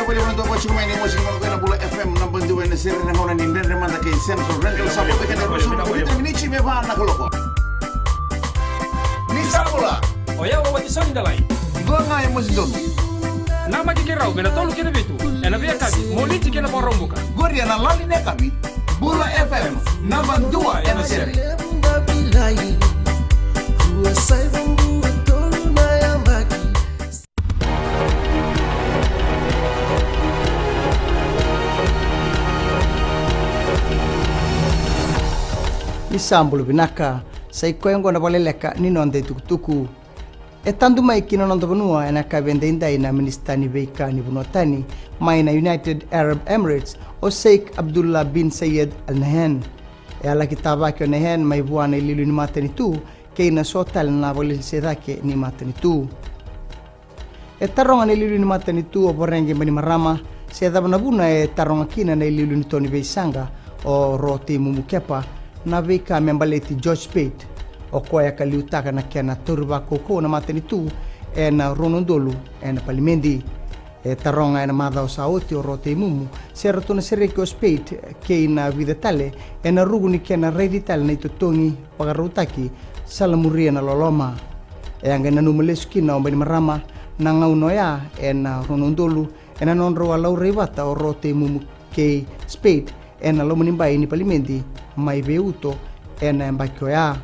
na pwede mo na ito po siya kumain mo siya kumain na Bula FM nambang duwe na siri na hona ni Ndendre Manda kay Central Rental sa po ka na Rosulo ko dito minichi me ba na koloko. Ni Sabula. Oya wa wajisoni dalai. Go nga mo si Don. Na makikirau bena tolu kene bitu. Ena via kabi moliti kena porombuka. Goria na lali ne kabi. Bula FM nambang duwe na siri. Isambulu binaka sai kwengo na baleleka ninonde tukutuku etandu mai kino nondo bunua enaka vende indai na ministani veika ni bunotani mai na United Arab Emirates o Sheikh Abdullah bin Zayed Al Nahyan e ala kitaba ke Nahyan mai buana ililu ni matani tu ke na sotal na bolin sedake ni matani tu e taronga ni ililu ni matani tu o borenge mani marama sedaba na buna e taronga kina na ililu ni toni veisanga o roti mumukepa na vika membaleti George Speight o koya kaliutaka na kena turba koko na matani tu e na ronondolu e na palimendi e taronga e na madao saoti o rote imumu se ratuna sereke o Speight ke na videtale e na ruguni kena reditale na itotongi pagarutaki salamuria na loloma e anga na numelesuki na ombani marama na ngaunoya e na ronondolu e na nonro walau reivata o rote imumu ke Speight e na lomunimbai ni palimendi mai veuto e na mbakioya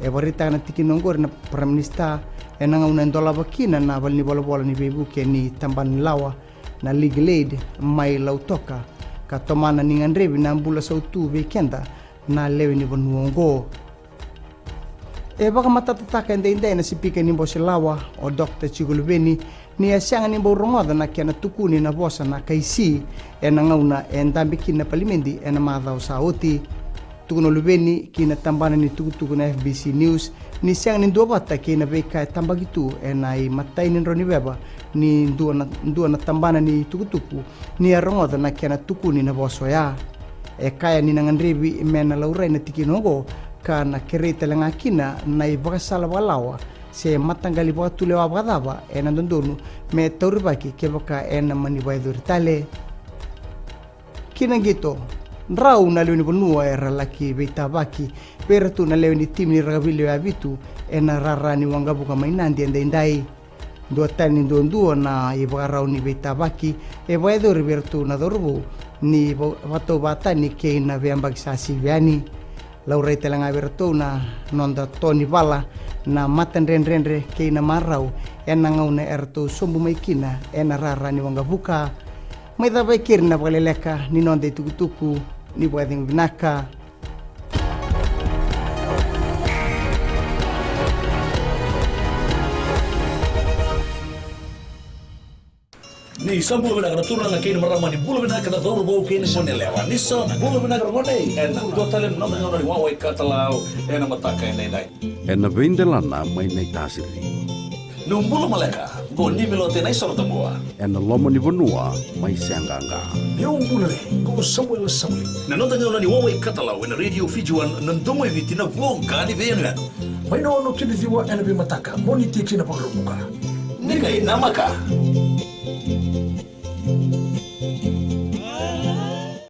e varita na tikinongor na prime minister e na una ndola bakina na valni bola ni bebuke ni tamban lawa na legal aid mai lautoka ka tomana ni ngandrevi na mbula sautu vekenda na lewe ni bonuongo e baka matatataka ende na sipika ni lawa o Dr. Chigulubeni ni asianga ni borongoda na kena tukuni na bosa na kaisi e na ngauna e ndambiki na palimendi e na madhao saoti tukuno lubeni kina tambana ni tukutuku na FBC News ni siang ni duabata kina veka tambagitu e na i matai ni roni beba ni ndua na tambana ni tukutuku ni arongoda na kena tukuni na boso ya e kaya ni nangandrivi mena laurai na tikinogo ka na kereta langa kina na i bakasala walawa se matangali baka tulewa bakadaba e na dondonu me tauribaki ke baka e na maniwaiduritale kina gito Rau na leoni bonua era laki beitabaki pera tu na leoni tim ni ragavili ya vitu e na rarani wangabuka mainandi ende indai dua tani ndua na ibarau ni beitabaki e vaedo ribertu na dorbu ni vato batani ke na veambag sasi viani laurai telanga bertu na nonda toni bala na matan renre ke na marau e na ngauna ertu sombu maikina e na rarani wangabuka mai da baikir na baleleka ni nonde tukutuku ni buating binaka ni sambu benaga turna na kini marama ni bulu benaga na doro bau kini mone lewa ni bulu benaga mone en do talem no no ni wawe katalau en mataka en dai en vendelana mai nei tasiri no bulu maleka go ni milote nai sorta boa en lomo ni bonua mai sanganga eu bulu go Samuel na no tanga ni wawe katalau en radio fijuan nandomo evitina vonga ni vena mai no kini diwa en be mataka moni tikina pagruka ni kai namaka